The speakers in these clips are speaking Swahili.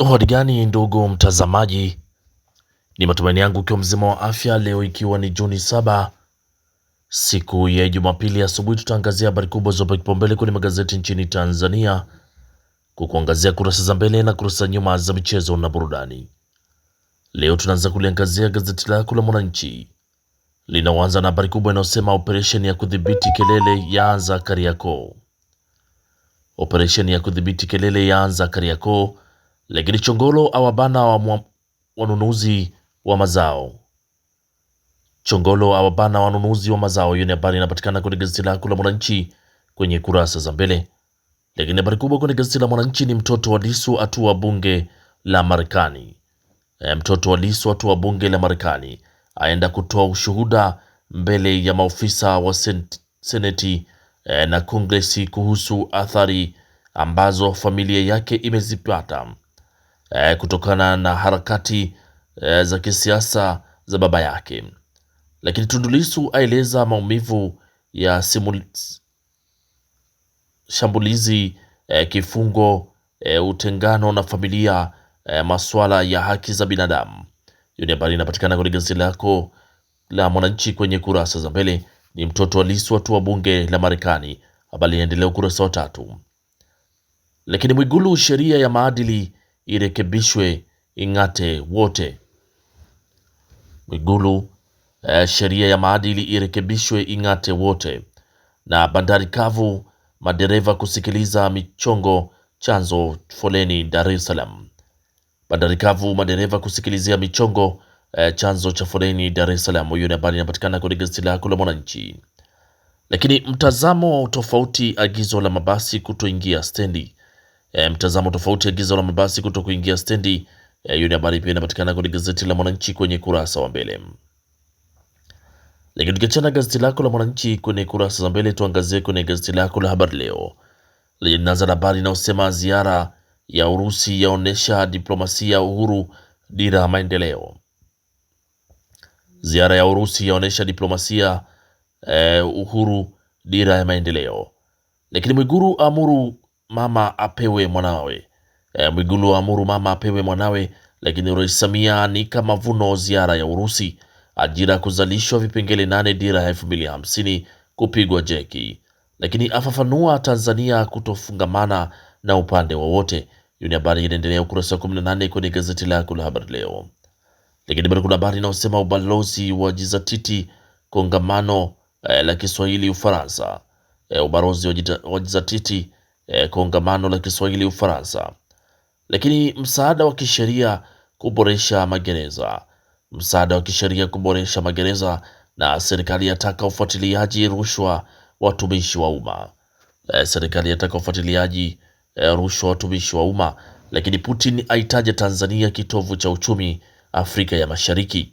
Hali gani ndugu mtazamaji, ni matumaini yangu ukiwa mzima wa afya. Leo ikiwa ni Juni 7 siku ya Jumapili asubuhi, tutaangazia habari kubwa zopa kipaumbele kwenye magazeti nchini Tanzania, kukuangazia kurasa za mbele na kurasa nyuma za michezo na burudani. Leo tunaanza kuliangazia gazeti lako la Mwananchi, linaanza na habari kubwa inayosema operesheni ya kudhibiti kelele yaanza Kariakoo. Operesheni ya kudhibiti kelele yaanza Kariakoo, lakini Chongolo awabana wanunuzi wa mazao. Chongolo awabana wanunuzi wa mazao. Hiyo ni habari inapatikana kwenye gazeti lako la Mwananchi kwenye kurasa za mbele. Lakini habari kubwa kwenye gazeti la Mwananchi ni mtoto wa Lissu atua bunge la Marekani. Mtoto wa Lissu atua bunge la Marekani, aenda kutoa ushuhuda mbele ya maofisa wa seneti na kongresi kuhusu athari ambazo familia yake imezipata kutokana na harakati za kisiasa za baba yake. Lakini Tundu Lissu aeleza maumivu ya shambulizi, kifungo, utengano na familia, masuala ya haki za binadamu. Hiyo ni habari inapatikana kwenye gazeti lako la Mwananchi kwenye kurasa za mbele. Ni mtoto wa Lissu atua bunge la Marekani, habari inaendelea ukurasa wa 3. Lakini Mwigulu, sheria ya maadili irekebishwe ing'ate wote. Mwigulu, sheria ya maadili irekebishwe ing'ate wote. Na bandari kavu, madereva kusikiliza michongo chanzo foleni Dar es Salaam. Bandari kavu, madereva kusikilizia michongo chanzo cha foleni Dar es Salaam. Hiyo ni habari inapatikana kwenye gazeti lako la Mwananchi. Lakini mtazamo tofauti, agizo la mabasi kutoingia stendi. Mtazamo tofauti, agizo la mabasi kuto kuingia stendi. Hiyo ni habari pia inapatikana kwenye gazeti la Mwananchi kwenye kurasa wa mbele. Lakini tukiachana gazeti lako la Mwananchi kwenye kurasa za mbele, tuangazie kwenye gazeti lako la Habari Leo. Linaanza na habari inayosema ziara ya Urusi yaonesha diplomasia uhuru dira ya maendeleo. Ziara ya Urusi yaonesha diplomasia uhuru dira ya maendeleo. Lakini Mwigulu amuru mama apewe mwanawe. Mwigulu amuru mama apewe mwanawe. Lakini Rais Samia anika mavuno ziara ya Urusi. Ajira kuzalishwa vipengele 8 dira ya 2050 kupigwa jeki. Lakini afafanua Tanzania kutofungamana na upande wowote. Hiyo ni habari inaendelea ukurasa wa 18 kwenye gazeti lako la Habari Leo. Lakini bado kuna habari inayosema ubalozi wa jizatiti kongamano la Kiswahili Ufaransa. Ubalozi wa jizatiti kongamano la Kiswahili Ufaransa. Lakini msaada wa kisheria kuboresha magereza. Msaada wa kisheria kuboresha magereza. Na serikali yataka ufuatiliaji rushwa watumishi wa umma. Serikali yataka ufuatiliaji rushwa watumishi wa umma. Lakini Putin aitaja Tanzania kitovu cha uchumi Afrika ya Mashariki.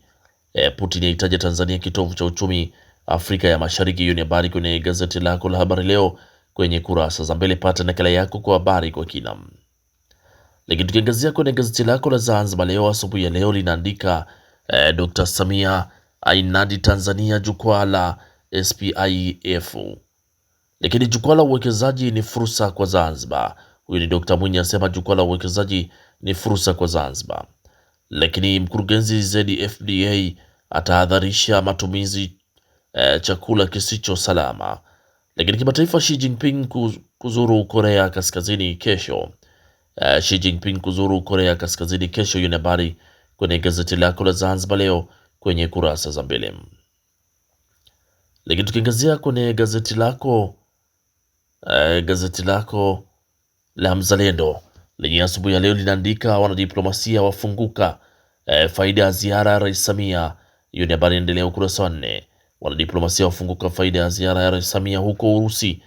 Putin aitaja Tanzania kitovu cha uchumi Afrika ya Mashariki. Hiyo ni habari kwenye gazeti lako la Habari Leo kwenye kurasa za mbele. Pata nakala yako kwa habari kwa kina. Lakini tukiangazia kwenye gazeti lako la Zanzibar Leo asubuhi ya leo linaandika Dr. Samia ainadi Tanzania jukwaa la SPIF. Lakini jukwaa la uwekezaji ni fursa kwa Zanzibar. Huyu ni Dr. Mwinyi asema jukwaa la uwekezaji ni fursa kwa Zanzibar. Lakini mkurugenzi ZFDA atahadharisha matumizi chakula kisicho salama. Lakini kimataifa, Xi Jinping kuzuru Korea Kaskazini kesho. Xi Jinping kuzuru Korea Kaskazini kesho. Hiyo ni habari kwenye gazeti lako la Zanzibar Leo kwenye kurasa za mbele. Lakini tukiangazia kwenye gazeti lako la Mzalendo lenye asubuhi ya leo linaandika wanadiplomasia wafunguka faida ya ziara ya Rais Samia. Hiyo ni habari inaendelea ukurasa wa 4. Wanadiplomasia wafunguka faida ya ziara ya Rais Samia huko Urusi.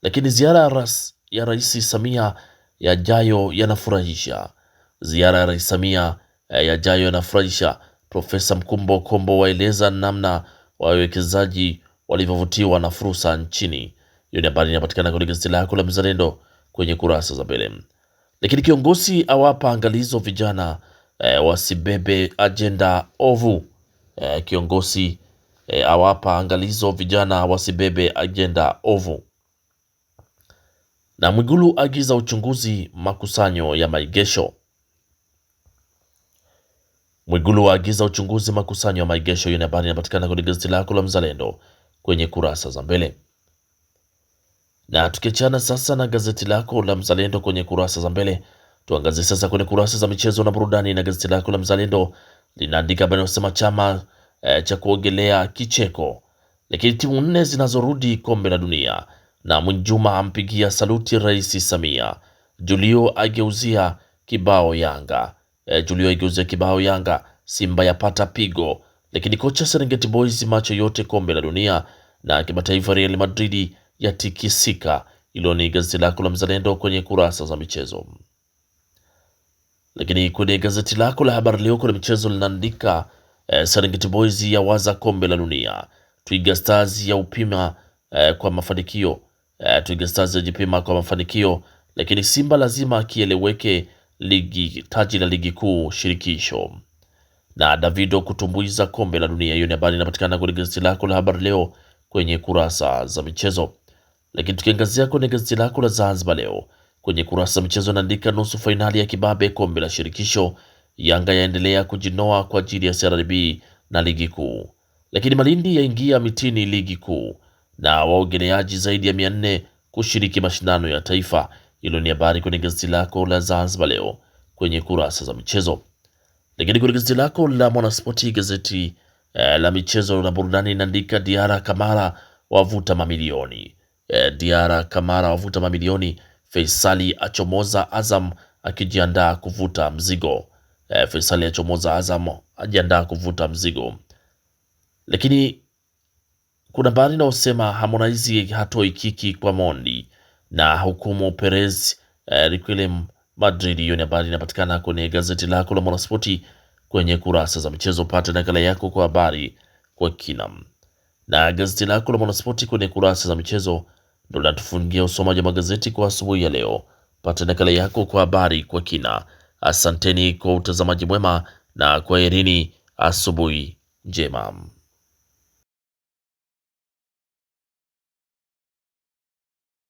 Lakini ziara ya Rais Samia yajayo yanafurahisha. Ziara ya Rais Samia yajayo yanafurahisha. Profesa Mkumbo Kombo waeleza namna wawekezaji walivyovutiwa na fursa nchini. Hiyo ni habari inapatikana kwenye gazeti lako la Mzalendo kwenye kurasa za mbele. Lakini kiongozi awapa angalizo vijana wasibebe ajenda ovu. Kiongozi awapa angalizo vijana wasibebe ajenda ovu. Na Mwigulu agiza uchunguzi makusanyo ya maegesho. Mwigulu waagiza uchunguzi makusanyo ya maegesho. Hiyo ni habari inapatikana kwenye gazeti lako la Mzalendo kwenye kurasa za mbele. Na tukiachana sasa na gazeti lako la Mzalendo kwenye kurasa za mbele, tuangazie sasa kwenye kurasa za michezo na burudani. Na gazeti lako la Mzalendo linaandika habari inayosema chama cha kuogelea kicheko, lakini timu 4 zinazorudi kombe la dunia, na Mwinjuma ampigia saluti Rais Samia. Julio ageuzia kibao Yanga. Julio ageuzia kibao Yanga. Simba yapata pigo, lakini kocha Serengeti Boys macho yote kombe la dunia, na kimataifa Real Madrid yatikisika. Hilo ni gazeti lako la Mzalendo kwenye kurasa za michezo. Lakini kwenye gazeti lako la Habari Leo kwenye michezo linaandika Serengeti Boys ya waza kombe la dunia, Twiga Stars ya upima kwa mafanikio, Twiga Stars yajipima kwa mafanikio, lakini Simba lazima kieleweke ligi taji la ligi kuu shirikisho, na Davido kutumbuiza kombe la dunia. Hiyo ni habari inapatikana kwenye gazeti lako la Habari Leo kwenye kurasa za michezo. Lakini tukiangazia kwenye gazeti lako la Zanzibar Leo kwenye kurasa za michezo naandika nusu fainali ya kibabe kombe la shirikisho, Yanga yaendelea kujinoa kwa ajili ya CRDB na ligi kuu, lakini Malindi yaingia mitini ligi kuu, na waogeleaji zaidi ya 400 kushiriki mashindano ya taifa. Hilo ni habari kwenye gazeti lako la Zanzibar Leo kwenye kurasa za michezo. Lakini kwenye gazeti lako la Mwanaspoti, gazeti la michezo na burudani inaandika Diara Kamara wavuta mamilioni. Diara Kamara wavuta mamilioni. Faisali achomoza Azam akijiandaa kuvuta mzigo. Faisali achomoza Azam ajiandaa kuvuta mzigo. Lakini kuna habari inayosema Harmonize hatoi kiki kwa Mondi, na hukumu Perez Requiem Madrid. Hiyo ni habari inapatikana kwenye gazeti lako la Mwanaspoti kwenye kurasa za michezo. Pata nakala yako kwa habari kwa kina. Na gazeti lako la Mwanaspoti kwenye kurasa za michezo ndio linatufungia usomaji wa magazeti kwa asubuhi ya leo. Pata nakala yako kwa habari kwa kina. Asanteni kwa utazamaji mwema na kwaherini, asubuhi njema.